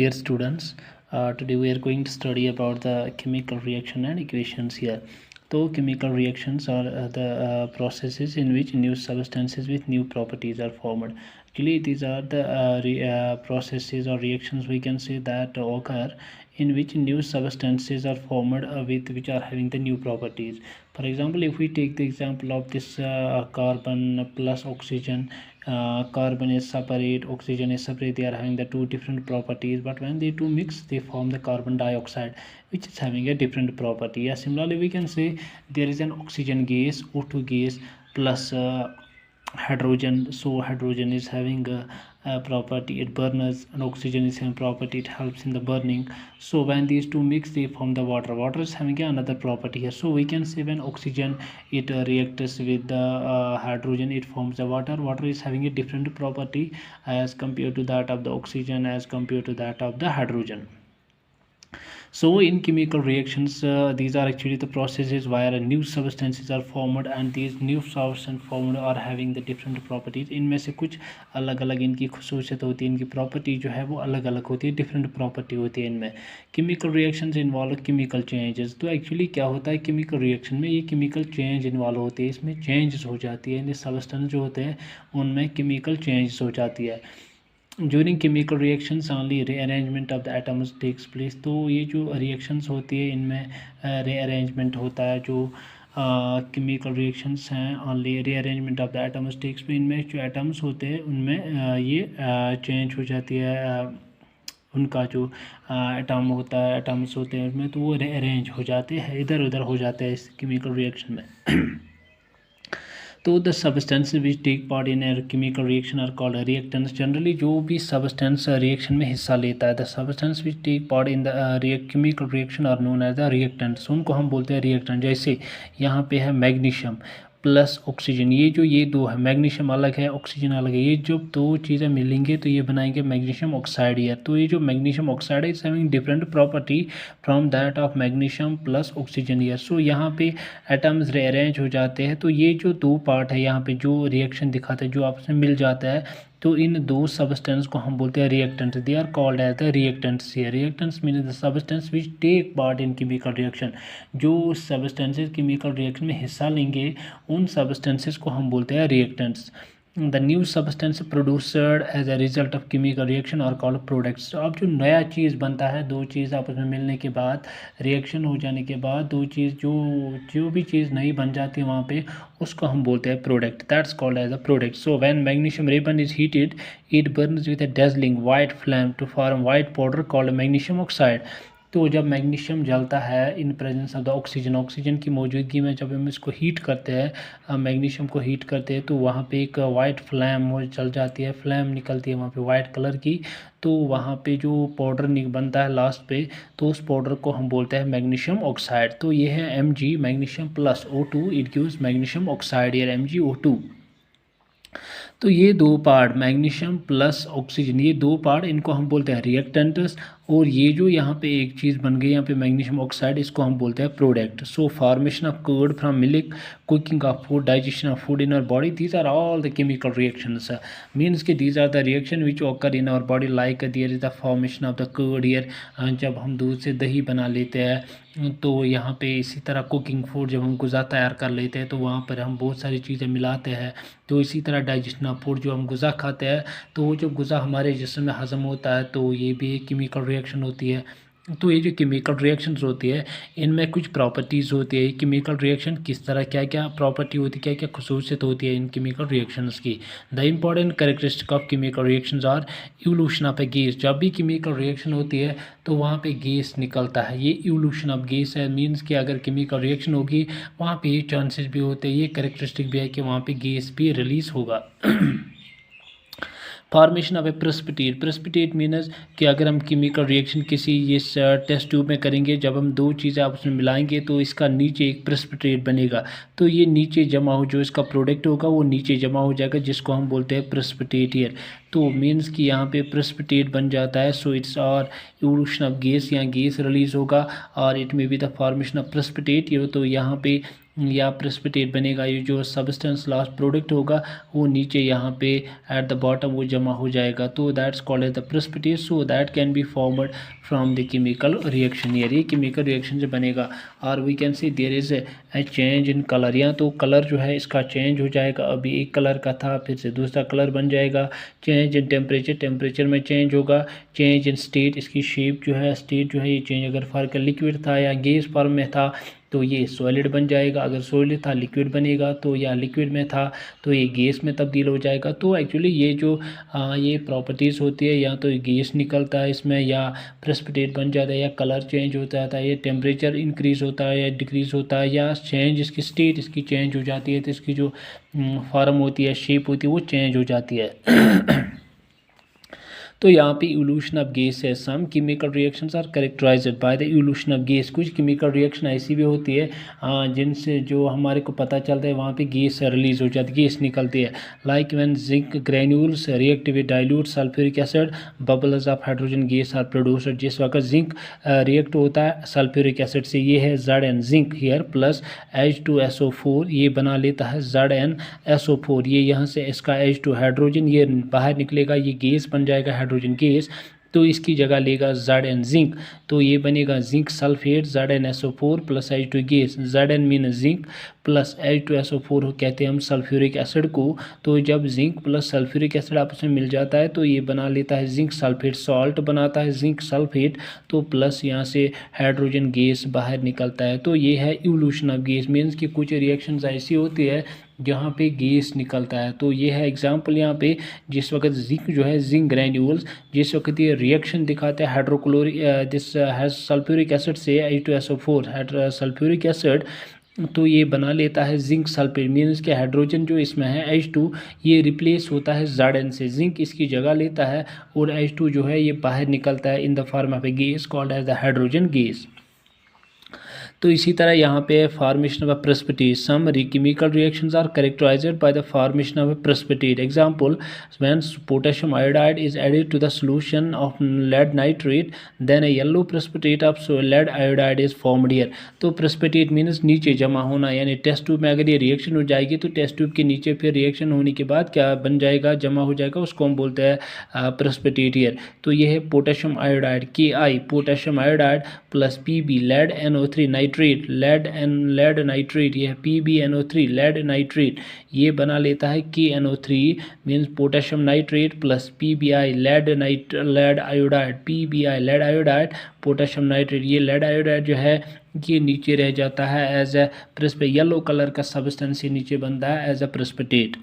Dear students, today we are going to study about the chemical reaction and equations here. So chemical reactions are the processes in which new substances with new properties are formed. Actually, these are the processes or reactions we can say that occur in which new substances are formed with which are having the new properties. For example, if we take the example of this carbon plus oxygen, carbon is separate, oxygen is separate, they are having the two different properties, but when they two mix they form the carbon dioxide, which is having a different property. Yeah, similarly we can say there is an oxygen gas, O2 gas, plus hydrogen. So hydrogen is having a property, it burns, and oxygen is having property, it helps in the burning. So when these two mix they form the water. Water is having another property here. So we can say when oxygen it reacts with the hydrogen, it forms the water. Water is having a different property as compared to that of the oxygen, as compared to that of the hydrogen. So in chemical reactions, these are actually the processes where new substances are formed, and these new substances formed are having the different properties. इनमें से कुछ अलग अलग इनकी खसूसियत होती है, इनकी property जो है वो अलग अलग होती है, डिफरेंट प्रॉपर्टी होती है इनमें. Chemical reactions involve chemical changes. तो एक्चुअली क्या होता है केमिकल रिएक्शन में, ये केमिकल चेंज इन्वॉल्व होती है, इसमें चेंजेस हो जाती है, इन सब्सटेंस जो होते हैं उनमें केमिकल चेंजेस हो जाती है. During chemical reactions only rearrangement of the atoms takes place. तो ये जो रिएक्शंस होती है इनमें रीअरेंजमेंट होता है. जो केमिकल रिएक्शंस हैं only rearrangement of the atoms takes place, इनमें जो एटम्स होते हैं उनमें ये चेंज हो जाती है. उनका जो एटम होता है, एटम्स होते हैं उसमें, तो वो रीअरेंज हो जाते हैं, इधर उधर हो जाते हैं इस केमिकल रिएक्शन में. तो the substance which take part in a chemical reaction are called reactants. Generally जो भी सब्सटेंस रिएक्शन में हिस्सा लेता है, the substance which take part in the chemical reaction are known as the reactants. उनको हम बोलते हैं रिएक्टेंट. जैसे यहाँ पे है मैग्नीशियम प्लस ऑक्सीजन, ये दो है, मैग्नीशियम अलग है, ऑक्सीजन अलग है, ये जो दो चीज़ें मिलेंगे तो ये बनाएंगे मैग्नीशियम ऑक्साइड है. तो ये जो मैग्नीशियम ऑक्साइड है is having different property from that of magnesium plus oxygen here. So यहाँ पे एटम्स रीअरेंज हो जाते हैं. तो ये जो दो पार्ट है यहाँ पे जो रिएक्शन दिखाते हैं, जो आपस में मिल जाता है, तो इन दो सबस्टेंस को हम बोलते हैं reactants. They are called as the reactants. Reactants mean the substance which take part in chemical reaction. जो सबस्टेंसेस केमिकल रिएक्शन में हिस्सा लेंगे उन सबस्टेंसेस को हम बोलते हैं reactants. The new substance produced as a result of chemical reaction are called products. अब जो नया चीज़ बनता है, दो चीज़ आपस में मिलने के बाद, रिएक्शन हो जाने के बाद दो चीज़ जो भी चीज़ नई बन जाती है वहाँ पे, उसको हम बोलते हैं product. That's called as a product. So when magnesium ribbon is heated it burns with a dazzling white flame to form white powder called magnesium oxide. तो जब मैग्नीशियम जलता है in presence of the oxygen, oxygen की मौजूदगी में जब हम इसको हीट करते हैं, मैग्नीशियम को हीट करते हैं, तो वहाँ पे एक वाइट फ्लेम वो चल जाती है, फ्लेम निकलती है वहाँ पे वाइट कलर की. तो वहाँ पे जो पाउडर बनता है लास्ट पे, तो उस पाउडर को हम बोलते हैं मैग्नीशियम ऑक्साइड. तो ये है Mg magnesium plus O2, it gives magnesium oxide या MgO2. तो ये दो पार्ट मैग्नीशियम प्लस ऑक्सीजन, ये दो पार्ट इनको हम बोलते हैं रिएक्टेंट्स. और ये जो यहाँ पे एक चीज़ बन गई यहाँ पे मैग्नीशियम ऑक्साइड, इसको हम बोलते हैं product. So formation of curd from milk, cooking of food, digestion of food in our body, these are all the chemical reactions. Means कि these are the reaction which occur in our body like there is the formation of the curd here. जब हम दूध से दही बना लेते हैं तो यहाँ पे इसी तरह कुकिंग फूड, जब हम गुज़ा तैयार कर लेते हैं तो वहाँ पर हम बहुत सारी चीज़ें मिलाते हैं. तो इसी तरह डाइजेशन ऑफ फूड, जो हम गुज़ा खाते हैं तो वो जो गुज़ा हमारे जिस्म में हज़म होता है, तो ये भी एक केमिकल रिएक्शन होती है. तो ये जो केमिकल रिएक्शंस होती है इनमें कुछ प्रॉपर्टीज़ होती है. केमिकल रिएक्शन किस तरह, क्या क्या प्रॉपर्टी होती है, क्या क्या खसूसियत होती है इन केमिकल रिएक्शंस की. The important characteristic of chemical reactions are evolution of a gas. जब भी केमिकल रिएक्शन होती है तो वहाँ पे गैस निकलता है, ये इवोल्यूशन ऑफ गैस है. मीन्स कि अगर केमिकल रिएक्शन होगी वहाँ पे ये चांसेस भी होते हैं, ये कैरेक्टरिस्टिक भी है कि वहाँ पे गैस भी रिलीज़ होगा. Formation of A precipitate. Precipitate मीनस कि अगर हम केमिकल रिएक्शन किसी ये टेस्ट ट्यूब में करेंगे, जब हम दो चीज़ें आपस में मिलाएंगे तो इसका नीचे एक प्रेसिपिटेट बनेगा. तो ये नीचे जमा हो, जो इसका प्रोडक्ट होगा वो नीचे जमा हो जाएगा, जिसको हम बोलते हैं प्रेसिपिटेट ईयर. तो मीन्स कि यहाँ पे प्रेसिपिटेट बन जाता है. सो इट्स और इवोल्यूशन ऑफ गैस, यहाँ गैस रिलीज होगा और it may be the formation of precipitate. तो यहाँ पे या प्रेसिपिटेट बनेगा, ये जो सब्सटेंस लास्ट प्रोडक्ट होगा वो नीचे यहाँ पे एट द बॉटम वो जमा हो जाएगा, तो that's called as the precipitate. So that can be formed from the chemical reaction, ये केमिकल रिएक्शन से बनेगा। और we can see there is a change in colour, या तो कलर जो है इसका चेंज हो जाएगा, अभी एक कलर का था फिर से दूसरा कलर बन जाएगा। चेंज इन टेम्परेचर, टेम्परेचर में चेंज होगा। चेंज इन स्टेट, इसकी शेप जो है स्टेट जो है ये चेंज, अगर फॉर्म लिक्विड था या गैस फॉर्म में था तो ये सॉलिड बन जाएगा, अगर सॉलिड था लिक्विड बनेगा, तो या लिक्विड में था तो ये गैस में तब्दील हो जाएगा। तो एक्चुअली ये जो ये प्रॉपर्टीज़ होती है, या तो गैस निकलता है इसमें, या प्रेसिपिटेट बन जाता है, या कलर चेंज हो जाता है, या टेम्परेचर इंक्रीज़ होता है या डिक्रीज़ होता है, या चेंज इसकी स्टेट इसकी चेंज हो जाती है, तो इसकी जो फॉर्म होती है शेप होती है वो चेंज हो जाती है। तो यहाँ पे इवोल्यूशन ऑफ गैस है। Some chemical reactions are characterized by the evolution of gas, कुछ केमिकल रिएक्शन ऐसी भी होती है जिनसे जो हमारे को पता चलता है वहाँ पे गैस रिलीज हो जाती है, गैस निकलती है। Like when zinc granules react with dilute sulphuric acid bubbles of hydrogen gas are produced, जिस वक्त जिंक रिएक्ट होता है सल्फ्यूरिक एसिड से, ये है Zn zinc here plus H2SO4, ये बना लेता है ZnSO4, ये यहाँ से इसका H2 हाइड्रोजन ये बाहर निकलेगा, ये गैस बन जाएगा हाइड्रोजन गैस, तो इसकी जगह लेगा Zn जिंक, तो ये बनेगा zinc sulphate ZnSO4 plus H2 gas. Zn mean zinc plus H2SO4 कहते हैं हम सल्फ्यूरिक एसिड को। तो जब जिंक प्लस सल्फ्यूरिक एसिड आपस में मिल जाता है तो ये बना लेता है जिंक सल्फेट, सॉल्ट बनाता है जिंक सल्फेट, तो प्लस यहाँ से हाइड्रोजन गैस बाहर निकलता है। तो ये है इवोल्यूशन ऑफ गैस, मीन्स कि कुछ रिएक्शंस ऐसी होती है जहाँ पे गैस निकलता है। तो ये है एग्जांपल यहाँ पे, जिस वक्त जिंक जो है जिंक ग्रैन्यूल्स, जिस वक्त ये रिएक्शन दिखाते हैं हाइड्रोक्लोरिक दिस सल्फ्यूरिक एसिड से H2SO4 सल्फ्यूरिक एसिड, तो ये बना लेता है जिंक सल्फेट, मीन्स के हाइड्रोजन जो इसमें है H2 ये रिप्लेस होता है Zn से, जिंक इसकी जगह लेता है और H2 जो है ये बाहर निकलता है in the form of a gas called as the hydrogen gas. तो इसी तरह यहाँ पे formation of precipitate, some chemical reactions are characterized by the formation of precipitate. Example, when potassium iodide is added to the solution of lead nitrate then a yellow precipitate of lead iodide is formed here. तो precipitate means नीचे जमा होना, यानी test tube में अगर ये reaction हो जाएगी तो टेस्ट ट्यूब के नीचे फिर रिएक्शन होने के बाद क्या बन जाएगा, जमा हो जाएगा, उसको हम बोलते हैं प्रेसिपिटेट हियर। तो ये है potassium iodide Ki potassium iodide plus Pb lead NO3 nitrate, lead nitrate, ये है PbNO3 लेड नाइट्रेट, ये बना लेता है KNO3 means potassium nitrate plus PBI lead iodide, PBI lead iodide potassium nitrate, ये लेड आयोडाइड जो है ये नीचे रह जाता है as a precipitate, yellow colour का सब्सटेंस ये नीचे बनता है as a precipitate.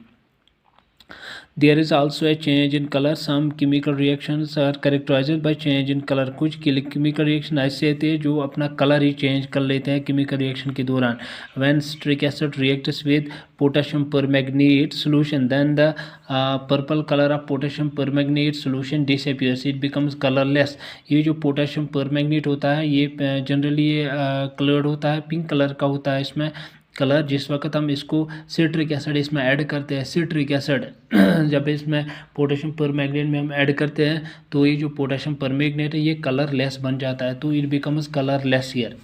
There is also a change in color. Some chemical reactions are characterized by change in color. कुछ chemical reaction ऐसे होते हैं जो अपना कलर ही चेंज कर लेते हैं chemical reaction के दौरान। When citric acid reacts with potassium permanganate solution, then the purple color of potassium permanganate solution disappears. It becomes colorless. ये जो potassium permanganate होता है ये जनरली कलर्ड होता है, पिंक कलर का होता है इसमें कलर। जिस वक्त हम इसको सिट्रिक एसिड इसमें ऐड करते हैं, सिट्रिक एसिड जब इसमें पोटेशियम परमैंगनेट में हम ऐड करते हैं तो ये जो पोटेशियम परमैंगनेट है ये कलरलेस बन जाता है, तो it becomes colourless here.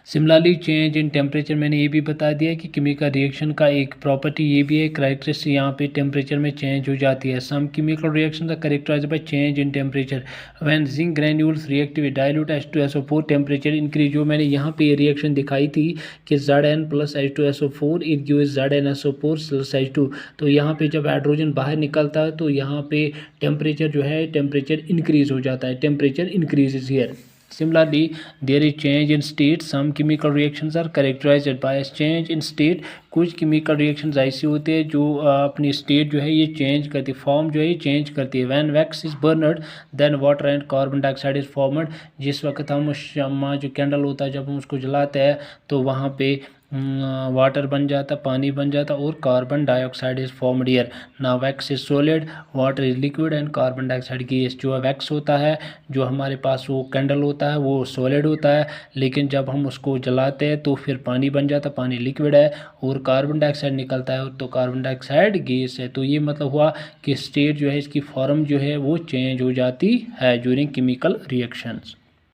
Similarly change in temperature, मैंने ये भी बता दिया कि केमिकल रिएक्शन का एक प्रॉपर्टी ये भी है, कैरेक्टरिस्टिक यहाँ पे टेम्परेचर में चेंज हो जाती है। Some chemical reaction are characterized by change in temperature. When zinc granules react with dilute H2SO4 temperature increase, जो मैंने यहाँ पे रिएक्शन दिखाई थी कि Zn plus H2SO4 it gives ZnSO4 plus H2, तो यहाँ पे जब हाइड्रोजन बाहर निकलता है तो यहाँ पे टेम्परेचर जो है टेम्परेचर इंक्रीज हो जाता है, temperature increases here. Similarly, there is change in state. Some chemical reactions are characterized by change in state. कुछ केमिकल रिएक्शंस ऐसी होते हैं जो अपनी स्टेट जो है ये चेंज करती है, फॉर्म जो है ये चेंज करती है। When wax is burned then water and carbon dioxide is formed, जिस वक्त हम शम्मा जो कैंडल होता है जब हम उसको जलाते हैं तो वहाँ पे वाटर बन जाता, पानी बन जाता और carbon dioxide is formed here. Now wax is solid, water is liquid and carbon dioxide gas. जो वैक्स होता है जो हमारे पास वो कैंडल होता है वो सॉलिड होता है, लेकिन जब हम उसको जलाते हैं तो फिर पानी बन जाता, पानी लिक्विड है और कार्बन डाइऑक्साइड निकलता है तो कार्बन डाइऑक्साइड गैस है। तो ये मतलब हुआ कि स्टेट जो है इसकी फॉर्म जो है वो चेंज हो जाती है ड्यूरिंग केमिकल रिएक्शंस।